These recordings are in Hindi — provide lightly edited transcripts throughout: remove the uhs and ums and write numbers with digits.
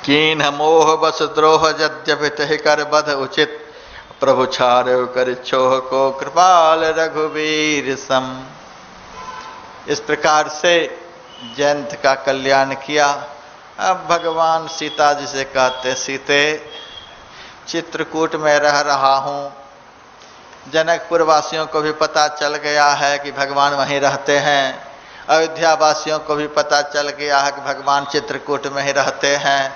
कीन मोह बस द्रोह यद्यपि तहि कर बध उचित, प्रभु छाड़ो कर छोह को कृपाल रघुवीर सम। इस प्रकार से जयंत का कल्याण किया। अब भगवान सीता जी से कहते, सीते चित्रकूट में रह रहा हूं, जनकपुर वासियों को भी पता चल गया है कि भगवान वहीं रहते हैं, अयोध्या वासियों को भी पता चल गया है कि भगवान चित्रकूट में ही रहते हैं,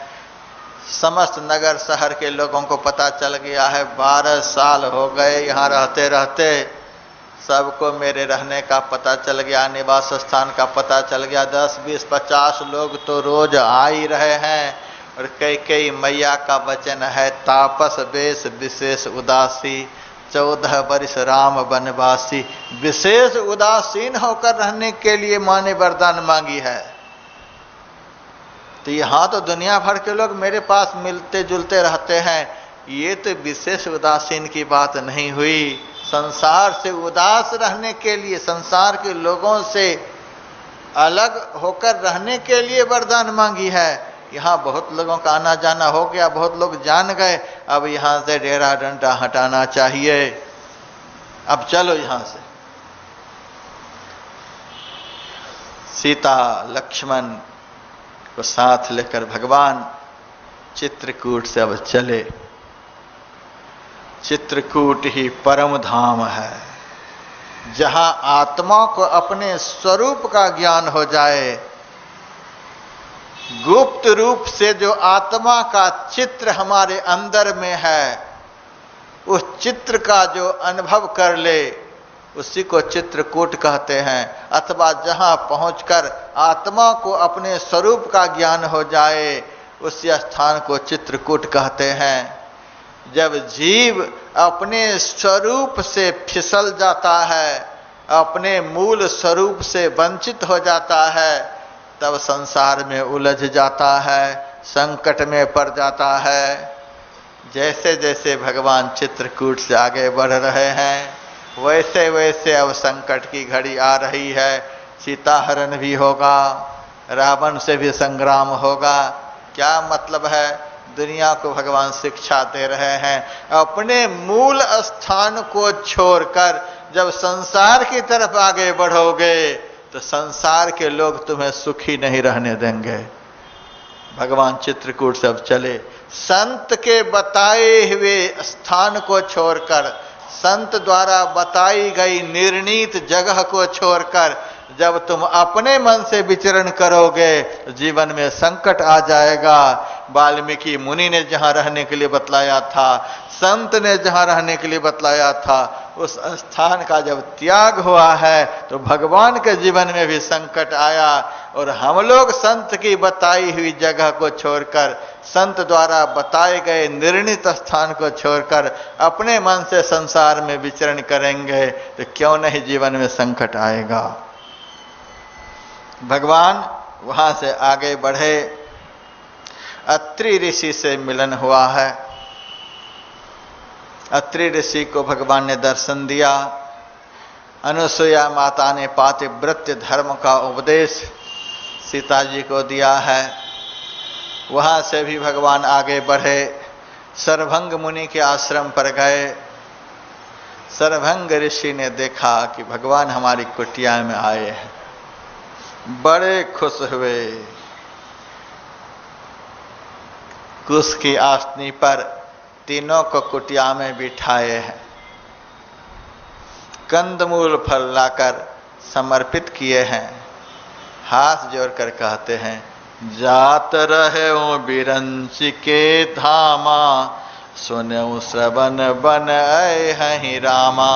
समस्त नगर शहर के लोगों को पता चल गया है। 12 साल हो गए यहाँ रहते रहते, सबको मेरे रहने का पता चल गया, निवास स्थान का पता चल गया। 10, 20, 50 लोग तो रोज आ ही रहे हैं। और कई कई मैया का वचन है, तापस बेश विशेष उदासी, 14 वर्ष राम वनवासी। विशेष उदासीन होकर रहने के लिए माँ ने वरदान मांगी है। तो यहाँ तो दुनिया भर के लोग मेरे पास मिलते जुलते रहते हैं, ये तो विशेष उदासीन की बात नहीं हुई। संसार से उदास रहने के लिए, संसार के लोगों से अलग होकर रहने के लिए वरदान मांगी है। यहाँ बहुत लोगों का आना जाना हो गया, बहुत लोग जान गए, अब यहाँ से डेरा डंडा हटाना चाहिए, अब चलो यहाँ से। सीता लक्ष्मण को साथ लेकर भगवान चित्रकूट से अब चले। चित्रकूट ही परम धाम है, जहां आत्मा को अपने स्वरूप का ज्ञान हो जाए। गुप्त रूप से जो आत्मा का चित्र हमारे अंदर में है, उस चित्र का जो अनुभव कर ले, उसी को चित्रकूट कहते हैं। अथवा जहां पहुंचकर आत्मा को अपने स्वरूप का ज्ञान हो जाए, उसी स्थान को चित्रकूट कहते हैं। जब जीव अपने स्वरूप से फिसल जाता है, अपने मूल स्वरूप से वंचित हो जाता है, तब संसार में उलझ जाता है, संकट में पड़ जाता है। जैसे जैसे भगवान चित्रकूट से आगे बढ़ रहे हैं, वैसे वैसे अब संकट की घड़ी आ रही है। सीता हरण भी होगा, रावण से भी संग्राम होगा। क्या मतलब है? दुनिया को भगवान शिक्षा दे रहे हैं, अपने मूल स्थान को छोड़कर जब संसार की तरफ आगे बढ़ोगे तो संसार के लोग तुम्हें सुखी नहीं रहने देंगे। भगवान चित्रकूट से अब चले। संत के बताए हुए स्थान को छोड़कर, संत द्वारा बताई गई निर्णीत जगह को छोड़कर जब तुम अपने मन से विचरण करोगे, जीवन में संकट आ जाएगा। वाल्मीकि मुनि ने जहां रहने के लिए बतलाया था, संत ने जहां रहने के लिए बतलाया था, उस स्थान का जब त्याग हुआ है तो भगवान के जीवन में भी संकट आया। और हम लोग संत की बताई हुई जगह को छोड़कर, संत द्वारा बताए गए निर्णित स्थान को छोड़कर अपने मन से संसार में विचरण करेंगे तो क्यों नहीं जीवन में संकट आएगा। भगवान वहां से आगे बढ़े। अत्रि ऋषि से मिलन हुआ है। अत्रि ऋषि को भगवान ने दर्शन दिया। अनुसुईया माता ने पातिव्रत्य धर्म का उपदेश सीता जी को दिया है। वहां से भी भगवान आगे बढ़े, सरभंग मुनि के आश्रम पर गए। सरभंग ऋषि ने देखा कि भगवान हमारी कुटिया में आए हैं, बड़े खुश हुए। कुश की आसनी पर तीनों को कुटिया में बिठाए हैं, कंदमूल फल लाकर समर्पित किए हैं। हाथ जोड़कर कहते हैं, जात रहे बिरंच के धामा, सुनऊ श्रवण बन हहि रामा।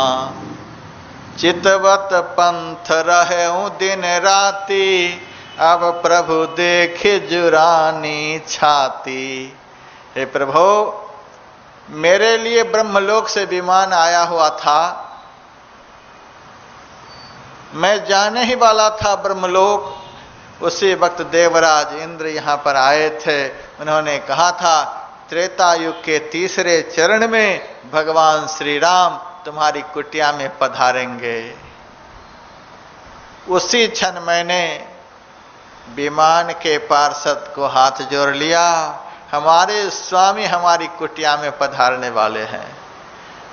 चितवत पंथ रहे दिन राति, अब प्रभु देखे जुरानी छाती। हे प्रभु, मेरे लिए ब्रह्मलोक से विमान आया हुआ था, मैं जाने ही वाला था ब्रह्मलोक। उसी वक्त देवराज इंद्र यहाँ पर आए थे। उन्होंने कहा था, त्रेता युग के तीसरे चरण में भगवान श्री राम तुम्हारी कुटिया में पधारेंगे। उसी क्षण मैंने विमान के पार्षद को हाथ जोड़ लिया हमारे स्वामी हमारी कुटिया में पधारने वाले हैं,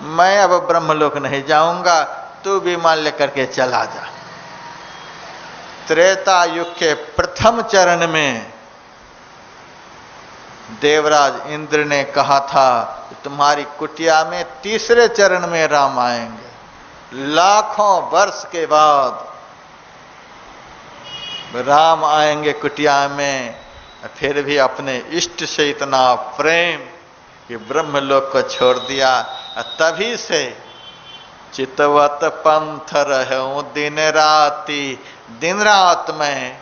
मैं अब ब्रह्मलोक नहीं जाऊंगा, तू विमान लेकर के चला जा। त्रेता युग के प्रथम चरण में देवराज इंद्र ने कहा था तुम्हारी कुटिया में तीसरे चरण में राम आएंगे। लाखों वर्ष के बाद राम आएंगे कुटिया में, फिर भी अपने इष्ट से इतना प्रेम कि ब्रह्मलोक को छोड़ दिया। तभी से चितवत पंथ रहूं दिन राति, दिन रात में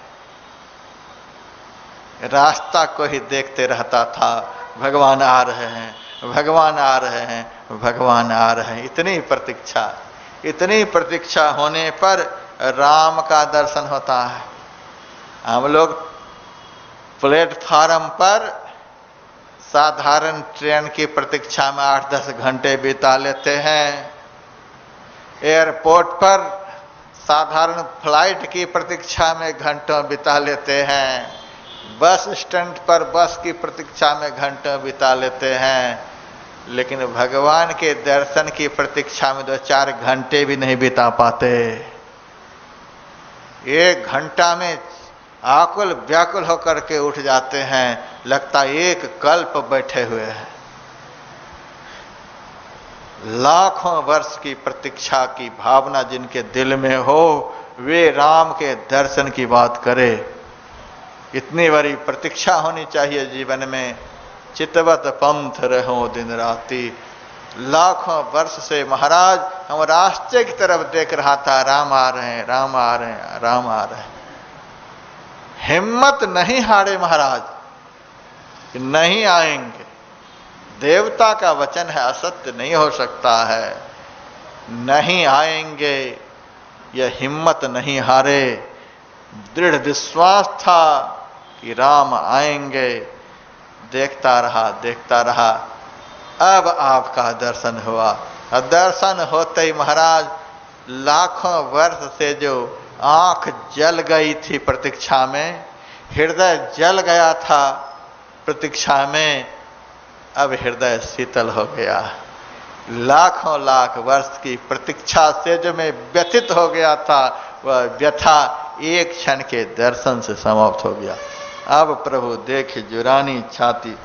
रास्ता को ही देखते रहता था, भगवान आ रहे हैं, भगवान आ रहे हैं, भगवान आ रहे हैं। इतनी प्रतीक्षा होने पर राम का दर्शन होता है। हम लोग प्लेटफार्म पर साधारण ट्रेन की प्रतीक्षा में 8-10 घंटे बिता लेते हैं, एयरपोर्ट पर साधारण फ्लाइट की प्रतीक्षा में घंटों बिता लेते हैं, बस स्टैंड पर बस की प्रतीक्षा में घंटों बिता लेते हैं, लेकिन भगवान के दर्शन की प्रतीक्षा में 2-4 घंटे भी नहीं बिता पाते। 1 घंटा में आकुल व्याकुल होकर के उठ जाते हैं, लगता 1 कल्प बैठे हुए हैं। लाखों वर्ष की प्रतीक्षा की भावना जिनके दिल में हो, वे राम के दर्शन की बात करे। इतनी बड़ी प्रतीक्षा होनी चाहिए जीवन में। चितवत पंथ रहो दिन राति। लाखों वर्ष से महाराज हम रास्ते की तरफ देख रहा था, राम आ रहे हैं, राम आ रहे हैं, राम आ रहे हैं। हिम्मत नहीं हारे महाराज कि नहीं आएंगे। देवता का वचन है, असत्य नहीं हो सकता है। नहीं आएंगे, यह हिम्मत नहीं हारे। दृढ़ विश्वास था कि राम आएंगे। देखता रहा। अब आपका दर्शन हुआ। दर्शन होते ही महाराज लाखों वर्ष से जो आंख जल गई थी प्रतीक्षा में, हृदय जल गया था प्रतीक्षा में, अब हृदय शीतल हो गया। लाखों लाख वर्ष की प्रतीक्षा से जो मैं व्यथित हो गया था, वह व्यथा एक क्षण के दर्शन से समाप्त हो गया। अब प्रभु देख जुरानी छाती।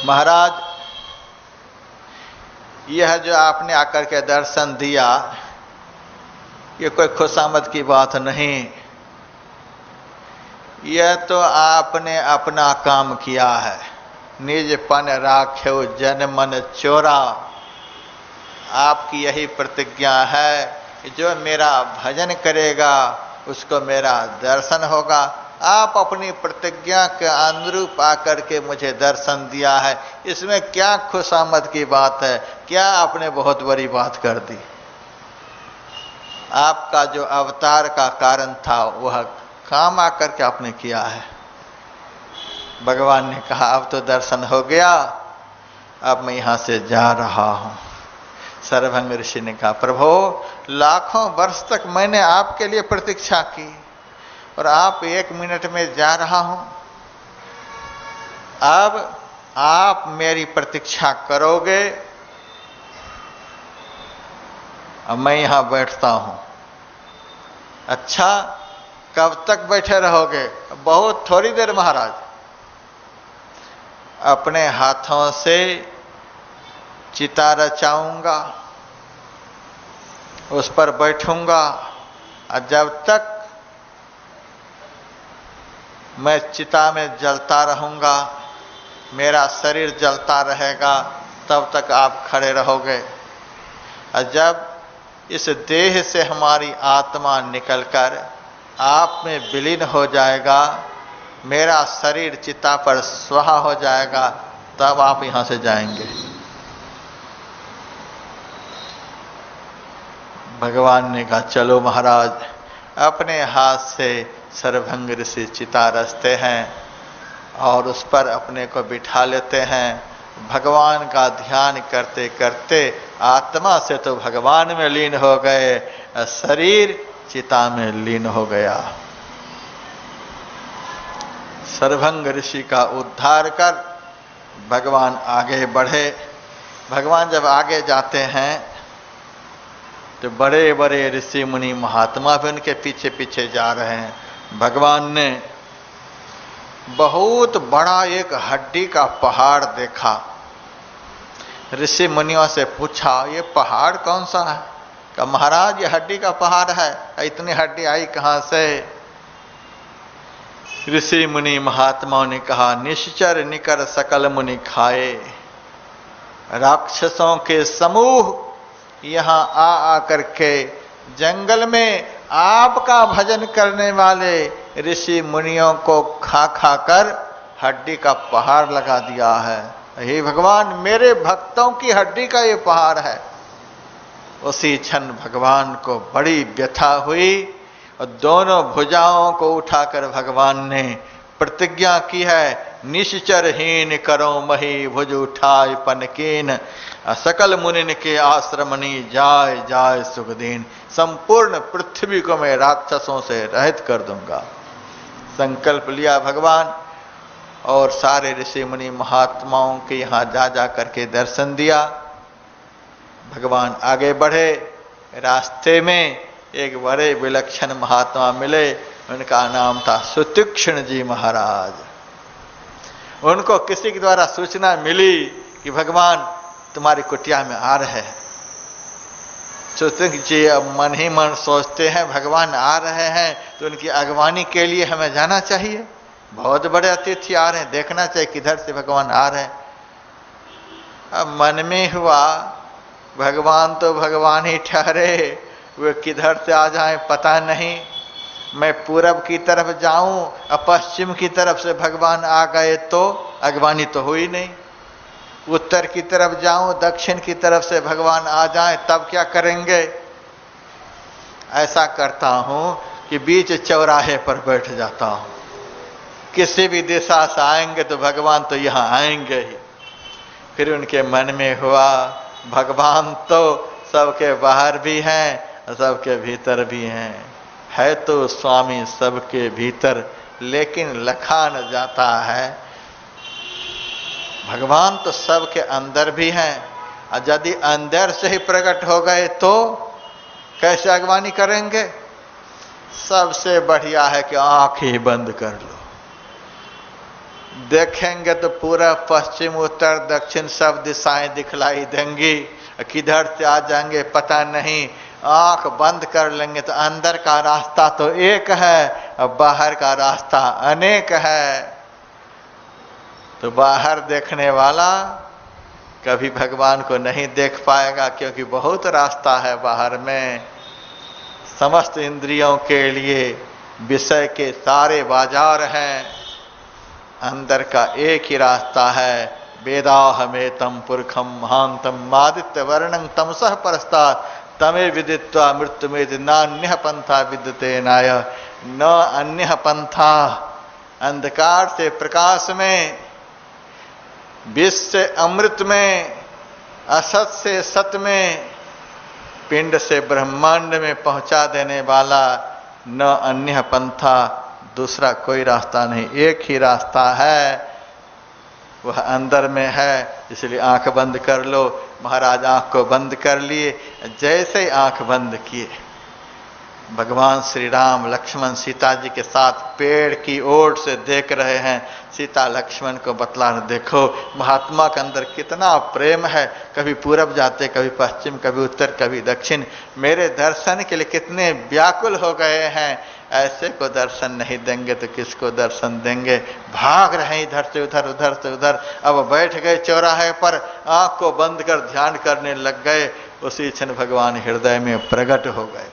महाराज यह जो आपने आकर के दर्शन दिया, ये कोई खुशामद की बात नहीं। यह तो आपने अपना काम किया है। निज पन राख्यो जन मन चोरा। आपकी यही प्रतिज्ञा है कि जो मेरा भजन करेगा उसको मेरा दर्शन होगा। आप अपनी प्रतिज्ञा के अनुरूप आकर के मुझे दर्शन दिया है, इसमें क्या खुशामद की बात है? क्या आपने बहुत बड़ी बात कर दी? आपका जो अवतार का कारण था वह काम आकर के आपने किया है। भगवान ने कहा अब तो दर्शन हो गया, अब मैं यहां से जा रहा हूं। सरभंग ऋषि ने कहा प्रभु लाखों वर्ष तक मैंने आपके लिए प्रतीक्षा की और आप 1 मिनट में जा रहा हूं। अब आप मेरी प्रतीक्षा करोगे, अब मैं यहां बैठता हूं। अच्छा कब तक बैठे रहोगे? बहुत थोड़ी देर महाराज। अपने हाथों से चिता रचाऊंगा, उस पर बैठूंगा और जब तक मैं चिता में जलता रहूंगा, मेरा शरीर जलता रहेगा, तब तक आप खड़े रहोगे। और जब इस देह से हमारी आत्मा निकलकर आप में विलीन हो जाएगा, मेरा शरीर चिता पर स्वाहा हो जाएगा, तब आप यहां से जाएंगे। भगवान ने कहा चलो महाराज। अपने हाथ से सरभंग ऋषि चिता रचते हैं और उस पर अपने को बिठा लेते हैं। भगवान का ध्यान करते करते आत्मा से तो भगवान में लीन हो गए, शरीर चिता में लीन हो गया। सर्वभंग ऋषि का उद्धार कर भगवान आगे बढ़े। भगवान जब आगे जाते हैं तो बड़े बड़े ऋषि मुनि महात्मा भी उनके पीछे पीछे जा रहे हैं। भगवान ने बहुत बड़ा एक हड्डी का पहाड़ देखा। ऋषि मुनियों से पूछा, ये पहाड़ कौन सा है? कहा, महाराज ये हड्डी का पहाड़ है। इतनी हड्डी आई कहां से? ऋषि मुनि महात्माओं ने कहा, निश्चर निकर सकल मुनि खाए। राक्षसों के समूह यहां आ करके जंगल में आपका भजन करने वाले ऋषि मुनियों को खा खा कर हड्डी का पहाड़ लगा दिया है। हे भगवान, मेरे भक्तों की हड्डी का ये पहाड़ है। उसी क्षण भगवान को बड़ी व्यथा हुई और दोनों भुजाओं को उठाकर भगवान ने प्रतिज्ञा की है, निश्चरहीन करो मही भुज उठाय पनकीन, सकल मुनिन के आश्रमनी जाय जाय सुखदीन। संपूर्ण पृथ्वी को मैं राक्षसों से रहित कर दूंगा। संकल्प लिया भगवान और सारे ऋषि मुनि महात्माओं के यहां जा जा करके दर्शन दिया। भगवान आगे बढ़े। रास्ते में एक बड़े विलक्षण महात्मा मिले। उनका नाम था सुतीक्ष्ण जी महाराज। उनको किसी के द्वारा सूचना मिली कि भगवान तुम्हारी कुटिया में आ रहे हैं। सुतीक्ष्ण जी अब मन ही मन सोचते हैं, भगवान आ रहे हैं तो उनकी अगवानी के लिए हमें जाना चाहिए। बहुत बड़े अतिथि आ रहे हैं, देखना चाहिए किधर से भगवान आ रहे हैं। अब मन में हुआ, भगवान तो भगवान ही ठहरे, वे किधर से आ जाएं पता नहीं। मैं पूरब की तरफ जाऊं और पश्चिम की तरफ से भगवान आ गए तो अगवानी तो हुई नहीं। उत्तर की तरफ जाऊं, दक्षिण की तरफ से भगवान आ जाएं तब क्या करेंगे? ऐसा करता हूं कि बीच चौराहे पर बैठ जाता हूं। किसी भी दिशा से आएंगे तो भगवान तो यहां आएंगे ही। फिर उनके मन में हुआ, भगवान तो सबके बाहर भी हैं, सबके भीतर भी हैं। है तो स्वामी सबके भीतर, लेकिन लखा न जाता है। भगवान तो सबके अंदर भी हैं, और यदि अंदर से ही प्रकट हो गए तो कैसे अगवानी करेंगे? सबसे बढ़िया है कि आंख ही बंद कर लो। देखेंगे तो पूरा पश्चिम उत्तर दक्षिण सब दिशाएं दिखलाई देंगी। किधर से आ जाएंगे पता नहीं। आंख बंद कर लेंगे तो अंदर का रास्ता तो एक है और बाहर का रास्ता अनेक है। तो बाहर देखने वाला कभी भगवान को नहीं देख पाएगा, क्योंकि बहुत रास्ता है बाहर में। समस्त इंद्रियों के लिए विषय के सारे बाजार हैं, अंदर का एक ही रास्ता है। वेदाहमेतम पुरखम महांतम आदित्य वर्णं तमसः परस्तात् तमे विदित्वा मृत्युमेति नान्यः पंथा विद्यते नाय। न अन्य पंथा। अंधकार से प्रकाश में, विष से अमृत में, असत से सत में, पिंड से ब्रह्मांड में पहुंचा देने वाला न अन्य पंथा, दूसरा कोई रास्ता नहीं। एक ही रास्ता है, वह अंदर में है। इसलिए आंख बंद कर लो। महाराज आंख को बंद कर लिए। जैसे आंख बंद किए, भगवान श्री राम लक्ष्मण सीता जी के साथ पेड़ की ओर से देख रहे हैं। सीता लक्ष्मण को बतला रहे, देखो महात्मा के अंदर कितना प्रेम है। कभी पूरब जाते, कभी पश्चिम, कभी उत्तर, कभी दक्षिण। मेरे दर्शन के लिए कितने व्याकुल हो गए हैं। ऐसे को दर्शन नहीं देंगे तो किसको दर्शन देंगे? भाग रहे इधर से उधर, उधर से उधर। अब बैठ गए चौराहे पर, आंख को बंद कर ध्यान करने लग गए। उसी क्षण भगवान हृदय में प्रकट हो गए।